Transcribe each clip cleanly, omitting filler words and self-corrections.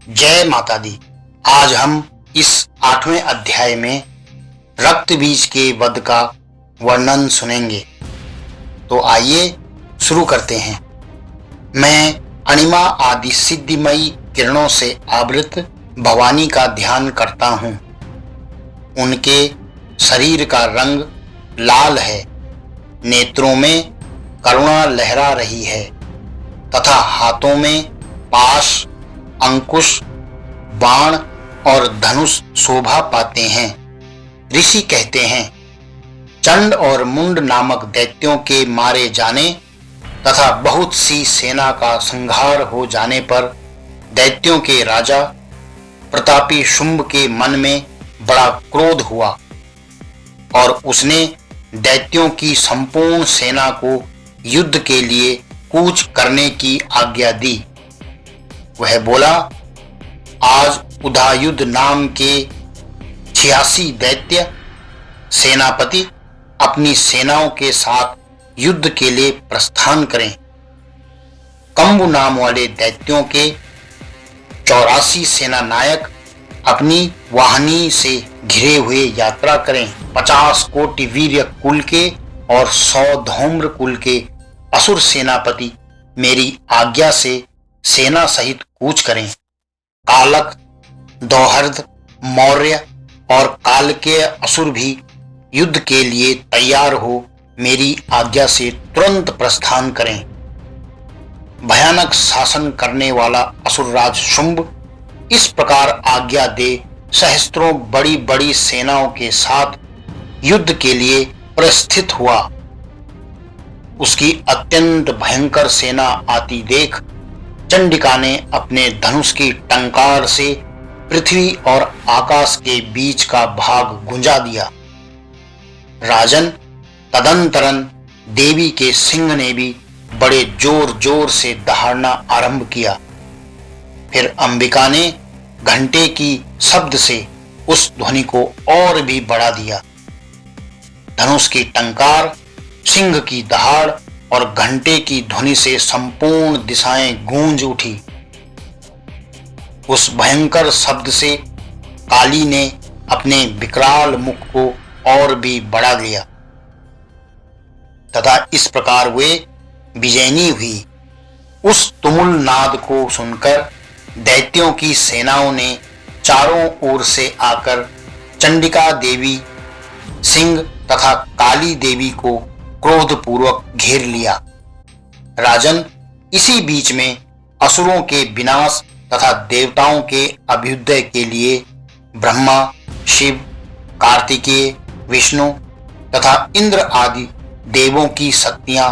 जय माता दी। आज हम इस 8वें अध्याय में रक्त बीज के वध का वर्णन सुनेंगे। तो आइए शुरू करते हैं। मैं अणिमा आदि सिद्धिमयी किरणों से आवृत भवानी का ध्यान करता हूँ। उनके शरीर का रंग लाल है, नेत्रों में करुणा लहरा रही है तथा हाथों में पाश, अंकुश, बाण और धनुष शोभा पाते हैं। ऋषि कहते हैं, चंड और मुंड नामक दैत्यों के मारे जाने तथा बहुत सी सेना का संहार हो जाने पर दैत्यों के राजा प्रतापी शुंभ के मन में बड़ा क्रोध हुआ और उसने दैत्यों की संपूर्ण सेना को युद्ध के लिए कूच करने की आज्ञा दी। वह बोला, आज उदायुध नाम के 86 दैत्य सेनापति अपनी सेनाओं के साथ युद्ध के लिए प्रस्थान करें। कंबु नाम वाले दैत्यों के 84 सेना नायक अपनी वाहनी से घिरे हुए यात्रा करें। 50 कोटि वीर्य कुल के और 100 धौम्र कुल के असुर सेनापति मेरी आज्ञा से सेना सहित कूच करें। कालक, दौहर्द, मौर्य और कालकेय असुर भी युद्ध के लिए तैयार हो मेरी आज्ञा से तुरंत प्रस्थान करें। भयानक शासन करने वाला असुरराज शुंभ इस प्रकार आज्ञा दे सहस्त्रों बड़ी बड़ी सेनाओं के साथ युद्ध के लिए प्रस्थित हुआ। उसकी अत्यंत भयंकर सेना आती देख चंडिका ने अपने धनुष की टंकार से पृथ्वी और आकाश के बीच का भाग गुंजा दिया। राजन, तदंतरन देवी के सिंह ने भी बड़े जोर जोर से दहाड़ना आरंभ किया। फिर अंबिका ने घंटे की शब्द से उस ध्वनि को और भी बढ़ा दिया। धनुष की टंकार, सिंह की दहाड़ और घंटे की ध्वनि से संपूर्ण दिशाएं गूंज उठी। उस भयंकर शब्द से काली ने अपने विकराल मुख को और भी बढ़ा लिया तथा इस प्रकार वे विजयनी हुई। उस तुमुल नाद को सुनकर दैत्यों की सेनाओं ने चारों ओर से आकर चंडिका देवी, सिंह तथा काली देवी को क्रोधपूर्वक घेर लिया। राजन, इसी बीच में असुरों के विनाश तथा देवताओं के अभ्युदय के लिए ब्रह्मा, शिव, कार्तिकेय, विष्णु तथा इंद्र आदि देवों की शक्तियां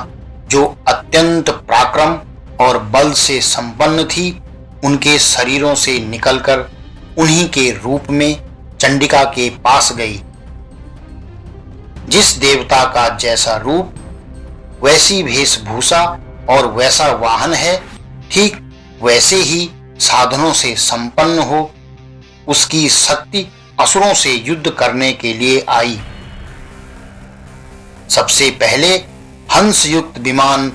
जो अत्यंत पराक्रम और बल से संपन्न थी, उनके शरीरों से निकलकर उन्हीं के रूप में चंडिका के पास गई। जिस देवता का जैसा रूप, वैसी वेशभूषा और वैसा वाहन है, ठीक वैसे ही साधनों से संपन्न हो उसकी शक्ति असुरों से युद्ध करने के लिए आई। सबसे पहले हंस युक्त विमान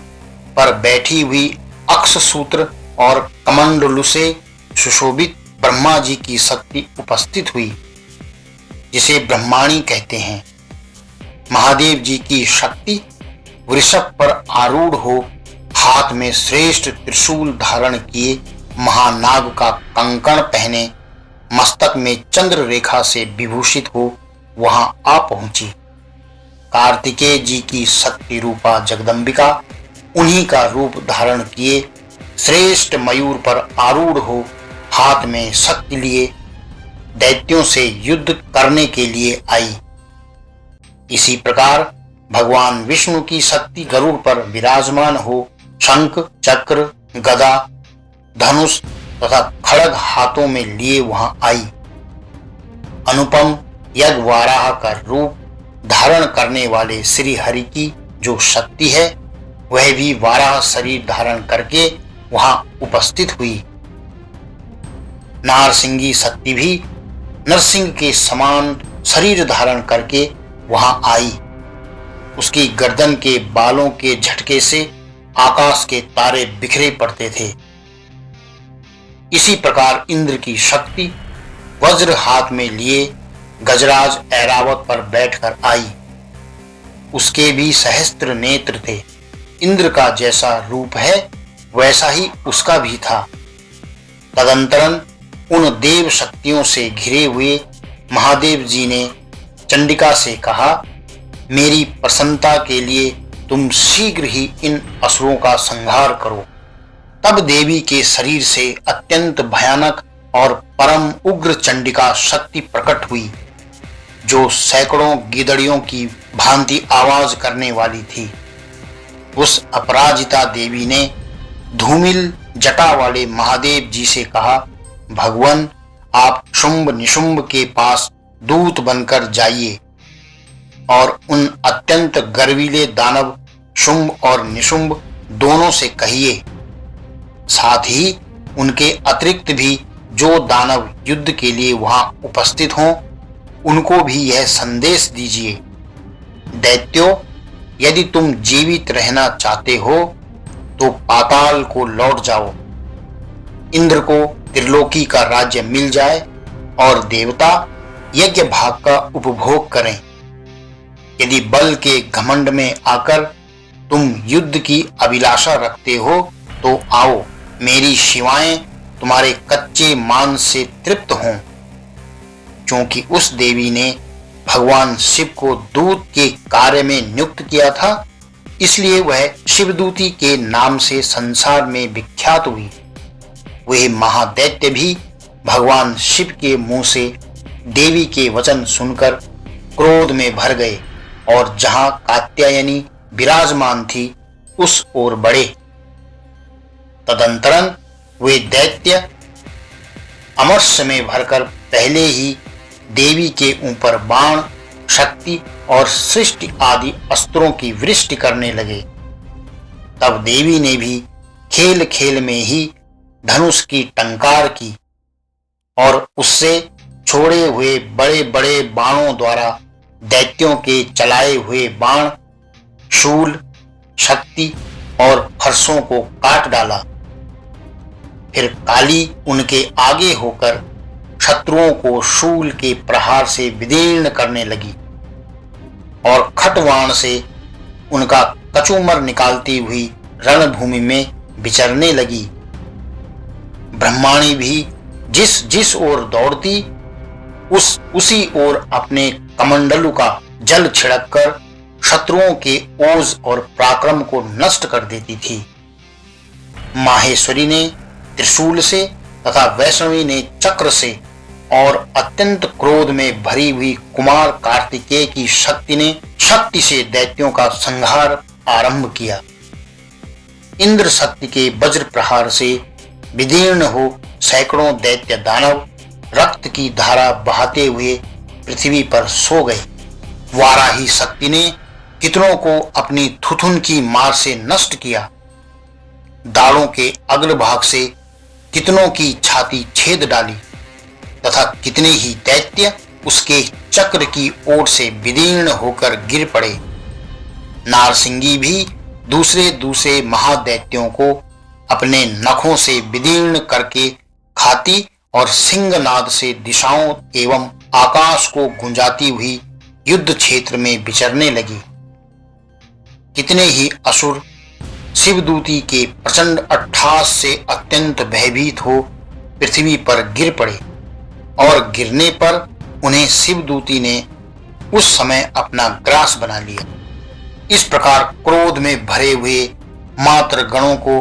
पर बैठी हुई अक्षसूत्र और कमंडलू से सुशोभित ब्रह्मा जी की शक्ति उपस्थित हुई, जिसे ब्रह्माणी कहते हैं। महादेव जी की शक्ति वृषभ पर आरूढ़ हो, हाथ में श्रेष्ठ त्रिशूल धारण किए, महानाग का कंकण पहने, मस्तक में चंद्र रेखा से विभूषित हो वहां आ पहुंची। कार्तिकेय जी की शक्ति रूपा जगदंबिका उन्हीं का रूप धारण किए श्रेष्ठ मयूर पर आरूढ़ हो, हाथ में शक्ति लिए दैत्यों से युद्ध करने के लिए आई। इसी प्रकार भगवान विष्णु की शक्ति गरुड़ पर विराजमान हो शंख, चक्र, गदा, धनुष तथा खड्ग हाथों में लिए वहां आई। अनुपम यज्ञवाराह का रूप धारण करने वाले श्री हरि की जो शक्ति है, वह भी वाराह शरीर धारण करके वहां उपस्थित हुई। नारसिंगी शक्ति भी नरसिंह के समान शरीर धारण करके वहां आई। उसकी गर्दन के बालों के झटके से आकाश के तारे बिखरे पड़ते थे। इसी प्रकार इंद्र की शक्ति वज्र हाथ में लिए गजराज ऐरावत पर बैठकर आई। उसके भी सहस्त्र नेत्र थे। इंद्र का जैसा रूप है वैसा ही उसका भी था। तदंतरन उन देव शक्तियों से घिरे हुए महादेव जी ने चंडिका से कहा, मेरी प्रसन्नता के लिए तुम शीघ्र ही इन असुरों का संहार करो। तब देवी के शरीर से अत्यंत भयानक और परम उग्र चंडिका शक्ति प्रकट हुई, जो सैकड़ों गिदड़ियों की भांति आवाज करने वाली थी। उस अपराजिता देवी ने धूमिल जटा वाले महादेव जी से कहा, भगवान, आप शुंभ निशुंभ के पास दूत बनकर जाइए और उन अत्यंत गर्वीले दानव शुंभ और निशुंभ दोनों से कहिए, साथ ही उनके अतिरिक्त भी जो दानव युद्ध के लिए वहां उपस्थित हों उनको भी यह संदेश दीजिए, दैत्यों, यदि तुम जीवित रहना चाहते हो तो पाताल को लौट जाओ। इंद्र को त्रिलोकी का राज्य मिल जाए और देवता यज्ञ भाग का उपभोग करें। यदि बल के घमंड में आकर तुम युद्ध की अभिलाषा रखते हो तो आओ, मेरी शिवाएं तुम्हारे कच्चे मांस से तृप्त हों। क्योंकि उस देवी ने भगवान शिव को दूत के कार्य में नियुक्त किया था, इसलिए वह शिवदूती के नाम से संसार में विख्यात हुई। वह महादैत्य भी भगवान शिव के मुंह से देवी के वचन सुनकर क्रोध में भर गए और जहां कात्यायनी विराजमान थी उस ओर बढ़े। तदंतरन वे दैत्य अमरस में भरकर पहले ही देवी के ऊपर बाण, शक्ति और सृष्टि आदि अस्त्रों की वृष्टि करने लगे। तब देवी ने भी खेल खेल में ही धनुष की टंकार की और उससे छोड़े हुए बड़े बड़े बाणों द्वारा दैत्यों के चलाए हुए बाण, शूल, शक्ति और फरसों को काट डाला। फिर काली उनके आगे होकर शत्रुओं को शूल के प्रहार से विदीर्ण करने लगी और खटवाण से उनका कचूमर निकालती हुई रणभूमि में विचरने लगी। ब्रह्माणी भी जिस जिस ओर दौड़ती उसी ओर अपने कमंडलू का जल छिड़ककर शत्रुओं के ओज और पराक्रम को नष्ट कर देती थी। माहेश्वरी ने त्रिशूल से तथा वैष्णवी ने चक्र से और अत्यंत क्रोध में भरी हुई कुमार कार्तिकेय की शक्ति ने शक्ति से दैत्यों का संहार आरंभ किया। इंद्र शक्ति के वज्र प्रहार से विदीर्ण हो सैकड़ों दैत्य दानव रक्त की धारा बहाते हुए पृथ्वी पर सो गए। वाराही शक्ति ने कितनों को अपनी थुथुन की मार से नष्ट किया। दाढ़ों के अग्रभाग से कितनों की छाती छेद डाली तथा कितने ही दैत्य उसके चक्र की ओर से विदीर्ण होकर गिर पड़े। नारसिंगी भी दूसरे दूसरे महादैत्यों को अपने नखों से विदीर्ण करके खाती और सिंहनाद से दिशाओं एवं आकाश को गुंजाती हुई युद्ध क्षेत्र में विचरने लगी। कितने ही असुर शिवदूती के प्रचंड अट्टहास से अत्यंत भयभीत हो पृथ्वी पर गिर पड़े और गिरने पर उन्हें शिवदूती ने उस समय अपना ग्रास बना लिया। इस प्रकार क्रोध में भरे हुए मात्र गणों को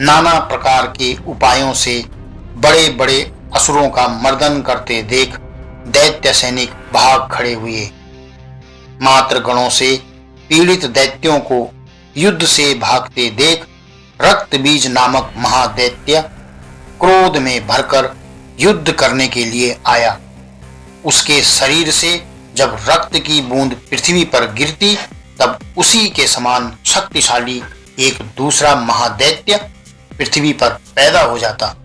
नाना प्रकार के उपायों से बड़े बड़े असुरों का मर्दन करते देख दैत्य सैनिक भाग खड़े हुए। मात्र गणों से पीड़ित दैत्यों को युद्ध से भागते देख रक्तबीज नामक महादैत्य क्रोध में भरकर युद्ध करने के लिए आया। उसके शरीर से जब रक्त की बूंद पृथ्वी पर गिरती तब उसी के समान शक्तिशाली एक दूसरा महादैत्य पृथ्वी पर पैदा हो जाता।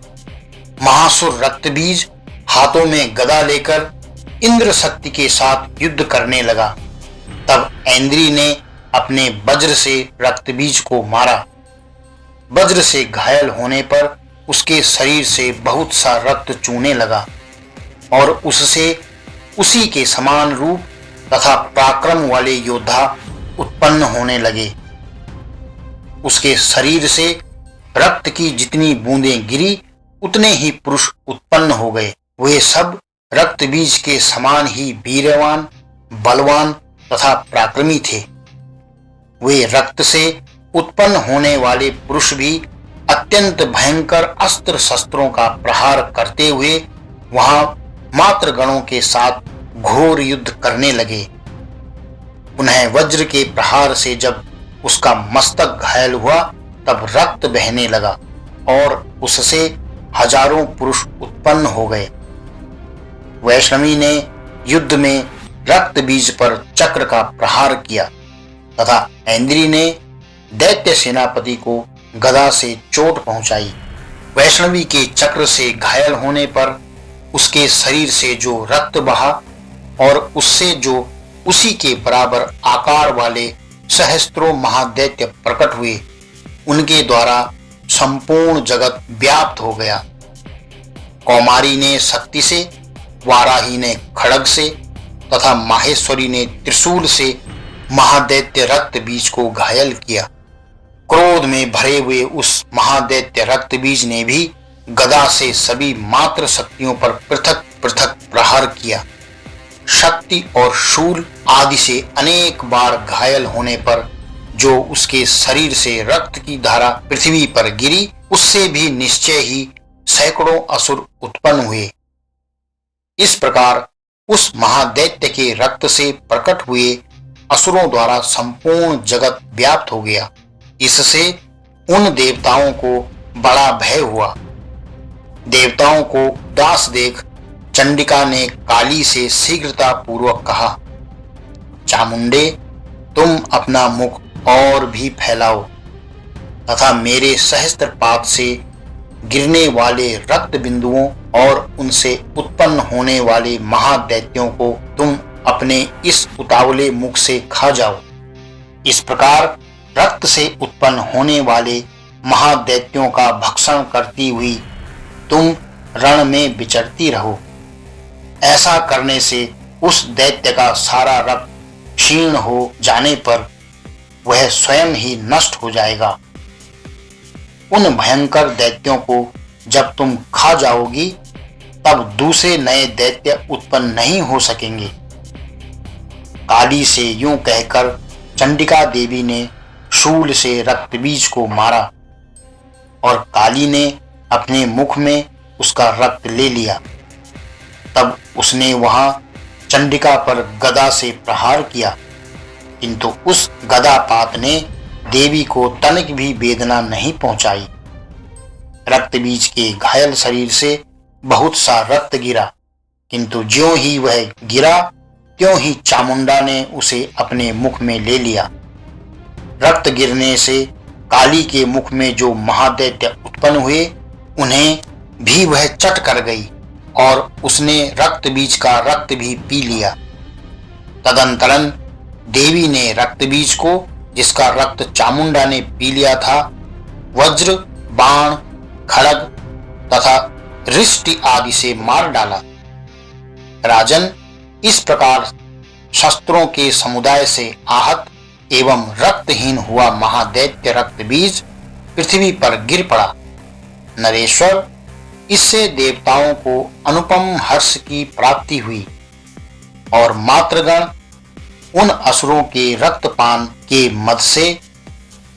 महासुर रक्तबीज हाथों में गदा लेकर इंद्र शक्ति के साथ युद्ध करने लगा। तब ऐन्द्री ने अपने वज्र से रक्तबीज को मारा। वज्र से घायल होने पर उसके शरीर से बहुत सा रक्त चूने लगा और उससे उसी के समान रूप तथा पराक्रम वाले योद्धा उत्पन्न होने लगे। उसके शरीर से रक्त की जितनी बूंदें गिरी उतने ही पुरुष उत्पन्न हो गए। वे सब रक्त बीज के समान ही वीरवान, बलवान तथा पराक्रमी थे। वे रक्त से उत्पन्न होने वाले पुरुष भी अत्यंत भयंकर अस्त्र शस्त्रों का प्रहार करते हुए वहां मात्र गणों के साथ घोर युद्ध करने लगे। पुनः वज्र के प्रहार से जब उसका मस्तक घायल हुआ तब रक्त बहने लगा और उससे हजारों पुरुष उत्पन्न हो गए। वैष्णवी ने युद्ध में रक्त बीज पर चक्र का प्रहार किया तथा ऐन्द्री ने दैत्य सेनापति को गदा से चोट पहुंचाई। वैष्णवी के चक्र से घायल होने पर उसके शरीर से जो रक्त बहा और उससे जो उसी के बराबर आकार वाले सहस्त्रों महादैत्य प्रकट हुए, उनके द्वारा संपूर्ण जगत व्याप्त हो गया। कौमारी ने शक्ति से, वाराही ने खड्ग से तथा माहेश्वरी ने त्रिशूल से महादैत्य रक्त बीज को घायल किया। क्रोध में भरे हुए उस महादैत्य रक्त बीज ने भी गदा से सभी मात्र शक्तियों पर पृथक पृथक प्रहार किया। शक्ति और शूल आदि से अनेक बार घायल होने पर जो उसके शरीर से रक्त की धारा पृथ्वी पर गिरी, उससे भी निश्चय ही सैकड़ों असुर उत्पन्न हुए। इस प्रकार उस महादैत्य के रक्त से प्रकट हुए असुरों द्वारा संपूर्ण जगत व्याप्त हो गया। इससे उन देवताओं को बड़ा भय हुआ। देवताओं को उदास देख चंडिका ने काली से शीघ्रता पूर्वक कहा, चामुंडे, तुम अपना मुख और भी फैलाओ तथा मेरे सहस्त्रपात से गिरने वाले रक्त बिंदुओं और उनसे उत्पन्न होने वाले महादैत्यों को तुम अपने इस उतावले मुख से खा जाओ। इस प्रकार रक्त से उत्पन्न होने वाले महादैत्यों का भक्षण करती हुई तुम रण में विचरती रहो। ऐसा करने से उस दैत्य का सारा रक्त क्षीण हो जाने पर वह स्वयं ही नष्ट हो जाएगा। उन भयंकर दैत्यों को जब तुम खा जाओगी तब दूसरे नए दैत्य उत्पन्न नहीं हो सकेंगे। काली से यूं कहकर चंडिका देवी ने शूल से रक्तबीज को मारा और काली ने अपने मुख में उसका रक्त ले लिया। तब उसने वहां चंडिका पर गदा से प्रहार किया, किंतु उस गदापात ने देवी को तनिक भी वेदना नहीं पहुंचाई। रक्तबीज के घायल शरीर से बहुत सा रक्त गिरा, किंतु ज्यों ही वह गिरा त्यों ही चामुंडा ने उसे अपने मुख में ले लिया। रक्त गिरने से काली के मुख में जो महादैत्य उत्पन्न हुए उन्हें भी वह चट कर गई और उसने रक्त बीज का रक्त भी पी लिया। तदंतरन देवी ने रक्त बीज को, जिसका रक्त चामुंडा ने पी लिया था, वज्र, बाण, खड्ग तथा रिष्टि आदि से मार डाला। राजन, इस प्रकार शस्त्रों के समुदाय से आहत एवं रक्तहीन हुआ महादैत्य रक्त बीज पृथ्वी पर गिर पड़ा। नरेश्वर, इससे देवताओं को अनुपम हर्ष की प्राप्ति हुई और मातृगण उन असुरों के रक्तपान के मद से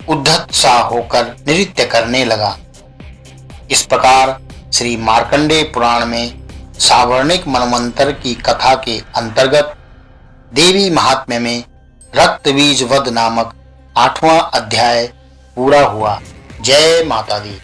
उद्धत सा होकर नृत्य करने लगा। इस प्रकार श्री मार्कंडेय पुराण में सावर्णिक मनवंतर की कथा के अंतर्गत देवी महात्म्य में रक्तबीज वध नामक 8वां अध्याय पूरा हुआ। जय माता दी।